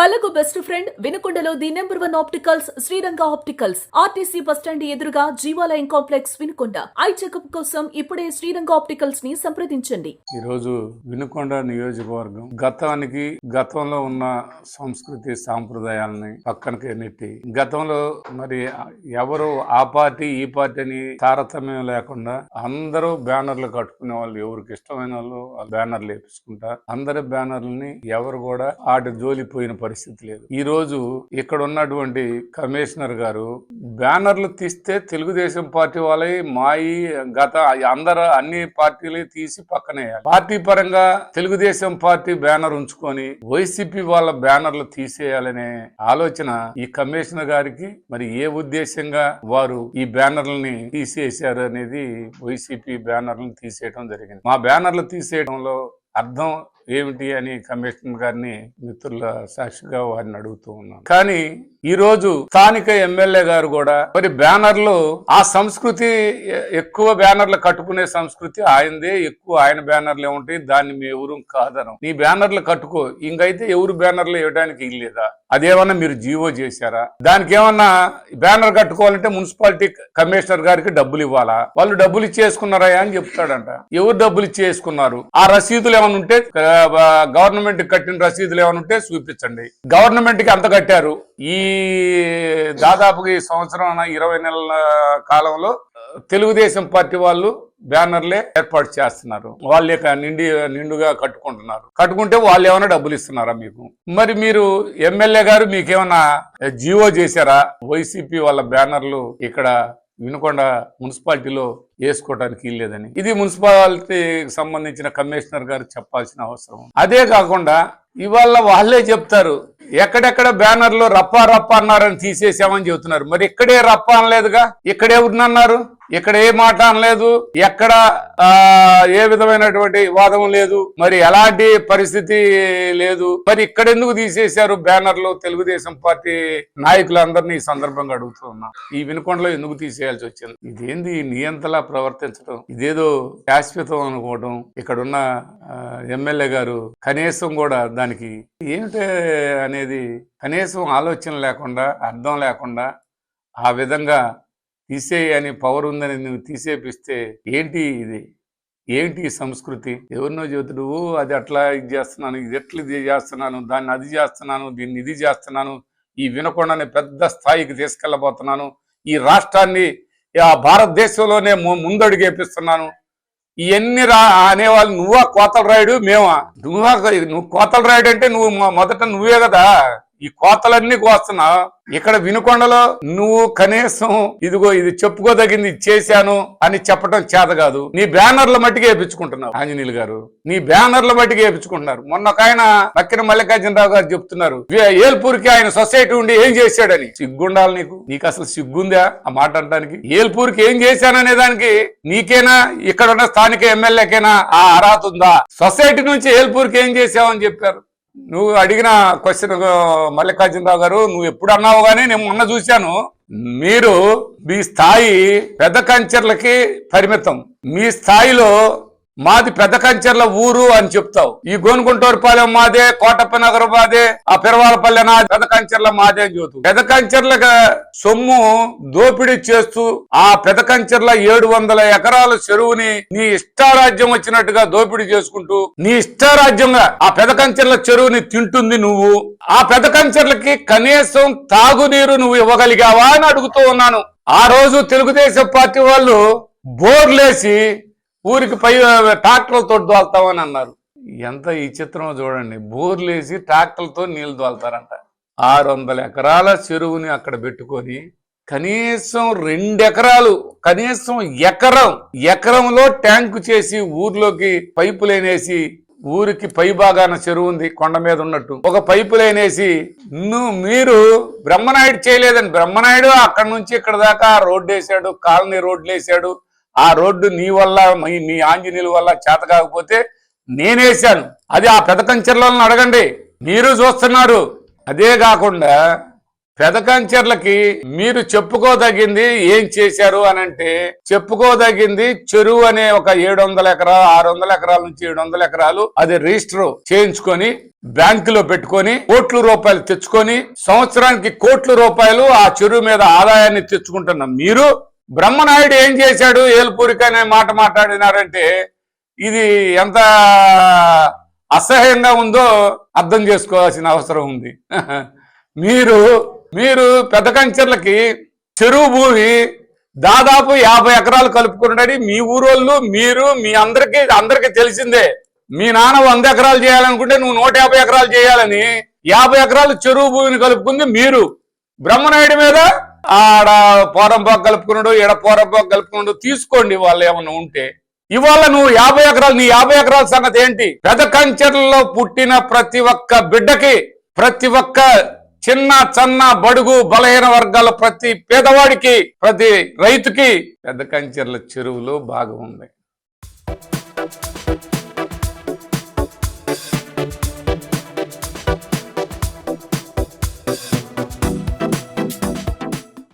కళ్ళకు best friend వినుకొండలో the number 1 opticals Sriranga opticals RTC bus stand ఎదురుగా Jeevalayam complex Vinukonda. Eye checkup కోసం ఇప్పుడే శ్రీరంగ ఆప్టికల్స్ ని సంప్రదించండి. ఈ రోజు వినుకొండ నియోజకవర్గం గతంలో ఉన్న సంస్కృతి సాంప్రదాయాలని పక్కనకి నెట్టి గతంలో మరి ఎవరు ఆ పార్టీ ఈ పార్టీ అని తారతమ్యం లేకుండా అందరూ బ్యానర్లు కట్టుకునే వాళ్ళు, ఎవరికి ఇష్టమైన వాళ్ళు బ్యానర్లు వేపించుకుంటా అందరి బ్యానర్లని ఎవరు కూడా ఆటి జోలిపోయిన పరిస్థితి లేదు. ఈ రోజు ఇక్కడ ఉన్నటువంటి కమిషనర్ గారు బ్యానర్లు తీస్తే తెలుగుదేశం పార్టీ వాళ్ళవి మాయి అన్ని పార్టీలు తీసి పక్కనే పార్టీ పరంగా తెలుగుదేశం పార్టీ బ్యానర్ ఉంచుకొని వైసీపీ వాళ్ళ బ్యానర్లు తీసేయాలనే ఆలోచన ఈ కమిషనర్ గారికి మరి ఏ ఉద్దేశంగా వారు ఈ బ్యానర్లని తీసేశారు అనేది వైసీపీ బ్యానర్లను తీసేయడం జరిగింది. మా బ్యానర్లు తీసేయడంలో అర్థం ఏమిటి అని కమిషనర్ గారిని మిత్రుల సాక్షిగా వారిని అడుగుతూ ఉన్నాను. కానీ ఈ రోజు స్థానిక ఎమ్మెల్యే గారు కూడా మరి బ్యానర్లు ఆ సంస్కృతి ఎక్కువ బ్యానర్లు కట్టుకునే సంస్కృతి ఆయనదే, ఎక్కువ ఆయన బ్యానర్లే ఉంటాయి, దాన్ని మీ ఎవరు కాదనం. నీ బ్యానర్లు కట్టుకో, ఇంకైతే ఎవరు బ్యానర్లు ఇవ్వడానికి ఇల్లేదా? అదేమన్నా మీరు జీవో చేశారా? దానికి ఏమన్నా బ్యానర్ కట్టుకోవాలంటే మున్సిపాలిటీ కమిషనర్ గారికి డబ్బులు ఇవ్వాలా? వాళ్ళు డబ్బులు ఇచ్చేసుకున్నారా అని చెప్తాడంట. ఎవరు డబ్బులు ఇచ్చేసుకున్నారు? ఆ రసీదులు ఏమైనా ఉంటే గవర్నమెంట్ కట్టిన రసీదులు ఏమైనా ఉంటే చూపించండి. గవర్నమెంట్ కి అంత కట్టారు. ఈ దాదాపుగా ఈ సంవత్సరం 20 నెలల కాలంలో తెలుగుదేశం పార్టీ వాళ్ళు బ్యానర్లే ఏర్పాటు చేస్తున్నారు. వాళ్ళే నిండుగా కట్టుకుంటే వాళ్ళు ఏమైనా డబ్బులు ఇస్తున్నారా మీకు? మరి మీరు ఎమ్మెల్యే గారు మీకేమన్నా జీవో చేశారా? వైసీపీ వాళ్ళ బ్యానర్లు ఇక్కడ వినుకొండ మున్సిపాలిటీలో వేసుకోవడానికి ఇల్లేదని. ఇది మున్సిపాలిటీకి సంబంధించిన కమిషనర్ గారు చెప్పాల్సిన అవసరం. అదే కాకుండా ఇవాళ వాళ్ళే చెప్తారు ఎక్కడెక్కడ బ్యానర్లు రప్ప అన్నారని తీసేసామని చెబుతున్నారు. మరి ఇక్కడే రప్ప అనలేదుగా, ఇక్కడే ఉన్నన్నారు, ఇక్కడ ఏ మాట అనలేదు, ఎక్కడ ఏ విధమైనటువంటి వాదం లేదు, మరి ఎలాంటి పరిస్థితి లేదు. మరి ఇక్కడ ఎందుకు తీసేశారు బ్యానర్లు? తెలుగుదేశం పార్టీ నాయకులందరినీ ఈ సందర్భంగా అడుగుతూ ఉన్నా. ఈ వినుకొండలో ఎందుకు తీసేయాల్సి వచ్చింది? ఇదేంది నియంతలా ప్రవర్తించడం, ఇదేదో శాశ్వతం అనుకోవడం. ఇక్కడున్న ఎమ్మెల్యే గారు కనీసం కూడా దానికి ఏమిటి అనేది కనీసం ఆలోచన లేకుండా, అర్థం లేకుండా ఆ విధంగా తీసేయని పవర్ ఉందని నువ్వు తీసేపిస్తే ఏంటి ఇది? ఏంటి సంస్కృతి? ఎవరినో చెబుతుడు అది అట్లా ఇది చేస్తున్నాను, ఇది ఎట్లా ఇది చేస్తున్నాను, దాన్ని అది చేస్తున్నాను, దీన్ని ఇది చేస్తున్నాను, ఈ వినకొండని పెద్ద స్థాయికి తీసుకెళ్ళబోతున్నాను, ఈ రాష్ట్రాన్ని భారతదేశంలోనే ముందడుగు వేపిస్తున్నాను, ఇవన్నీ అనేవాళ్ళు. నువ్వా కోతల రాయుడు? మేమా? నువ్వు కోతల రాయుడు అంటే నువ్వు మొదట నువ్వే కదా ఈ కోతలన్నీ కోస్తున్నావు. ఇక్కడ వినుకొండలో నువ్వు కనీసం ఇదిగో ఇది చెప్పుకోదగింది చేశాను అని చెప్పడం చేత కాదు. నీ బ్యానర్ల మట్టికి వేయించుకుంటున్నావు. ఆంజనేయులు గారు నీ బ్యానర్ల మట్టికి వేయించుకుంటున్నారు. మొన్న ఒక ఆయన మక్కిన మల్లికార్జునరావు గారు చెప్తున్నారు ఏల్పూర్కి ఆయన సొసైటీ ఉండి ఏం చేశాడని. సిగ్గుండాలి నీకు అసలు సిగ్గుందా ఆ మాట అనడానికి? ఏల్పూర్కి ఏం చేశాననే దానికి నీకేనా ఇక్కడ ఉన్న స్థానిక ఎమ్మెల్యేకైనా ఆ అర్హత ఉందా? సొసైటీ నుంచి ఏల్పూర్కి ఏం చేశావని చెప్పారు. నువ్వు అడిగిన క్వశ్చన్ మల్లికార్జునరావు గారు నువ్వు ఎప్పుడు అన్నావు కానీ నేను మొన్న చూశాను. మీరు మీ స్థాయి పెద్ద కంచర్లకి పరిమితం. మీ స్థాయిలో మాది పెద్ద కంచర్ల ఊరు అని చెప్తావు. ఈ గోనుగుంటూరుపాలెం మాదే, కోటప్ప నగరం మాదే, ఆ పిరవాలపల్లె నాది, పెద్ద కంచర్ల మాదే అని చెబుతూ పెద్ద కంచర్ల సొమ్ము దోపిడీ చేస్తూ ఆ పెద్ద కంచర్ల 700 ఎకరాల చెరువుని నీ ఇష్టారాజ్యం వచ్చినట్టుగా దోపిడీ చేసుకుంటూ నీ ఇష్టారాజ్యంగా ఆ పెద్ద కంచర్ల చెరువుని తింటుంది నువ్వు. ఆ పెద్ద కంచర్లకి కనీసం తాగునీరు నువ్వు ఇవ్వగలిగావా అని అడుగుతూ ఉన్నాను. ఆ రోజు తెలుగుదేశం పార్టీ వాళ్ళు బోర్లేసి ఊరికి ట్రాక్టర్లతో దోల్తామని అన్నారు. ఎంత ఈ చిత్రం చూడండి. బోర్లేసి ట్రాక్టర్లతో నీళ్లు దోల్తారంట. 600 ఎకరాల చెరువుని అక్కడ పెట్టుకొని కనీసం 2 ఎకరాలు, కనీసం ఎకరంలో ట్యాంకు చేసి ఊర్లోకి పైపు లేనేసి, ఊరికి పై భాగాన చెరువు ఉంది కొండ మీద ఉన్నట్టు, ఒక పైపు లేనేసి మీరు బ్రహ్మనాయుడు చేయలేదని బ్రహ్మనాయుడు అక్కడి నుంచి ఇక్కడ దాకా రోడ్డు వేసాడు, కాలనీ రోడ్లు వేసాడు. ఆ రోడ్డు నీ వల్ల మీ ఆంజనేయుల వల్ల చేత కాకపోతే నేనేసాను. అది ఆ పెద్ద కంచెర్లను అడగండి, మీరు చూస్తున్నారు. అదే కాకుండా పెదకంచెర్లకి మీరు చెప్పుకోదగింది ఏం చేశారు అని అంటే, చెప్పుకోదగింది చెరువు అనే ఒక 700 ఎకరాలు 600 ఎకరాల నుంచి 700 ఎకరాలు అది రిజిస్టర్ చేయించుకొని బ్యాంకులో పెట్టుకొని కోట్ల రూపాయలు తెచ్చుకొని సంవత్సరానికి కోట్ల రూపాయలు ఆ చెరువు మీద ఆదాయాన్ని తెచ్చుకుంటున్న మీరు బ్రహ్మనాయుడు ఏం చేశాడు ఏల్పూరికి అనే మాట మాట్లాడినారంటే ఇది ఎంత అసహ్యంగా ఉందో అర్థం చేసుకోవాల్సిన అవసరం ఉంది. మీరు పెదకంచెర్లకి చెరువు భూమి దాదాపు 50 ఎకరాలు కలుపుకున్నాడని మీ ఊరోళ్ళు మీరు మీ అందరికీ తెలిసిందే. మీ నాన్న 100 ఎకరాలు చేయాలనుకుంటే నువ్వు 150 ఎకరాలు చేయాలని 50 ఎకరాలు చెరువు భూమిని కలుపుకుంది మీరు. బ్రహ్మనాయుడి మీద ఆడ పోరంపోక కలుపుకున్నాడు, ఈడ పోరంపోక కలుపుకున్నాడు. తీసుకోండి వాళ్ళు ఏమన్నా ఉంటే. ఇవాళ నువ్వు 50 ఎకరాలు, నీ 50 ఎకరాల సంగతి ఏంటి? పెదకంచెర్లలో పుట్టిన ప్రతి ఒక్క బిడ్డకి, ప్రతి ఒక్క చిన్న చన్న బడుగు బలహీన వర్గాల ప్రతి పేదవాడికి, ప్రతి రైతుకి పెదకంచెర్ల చెరువులో భాగం ఉంది.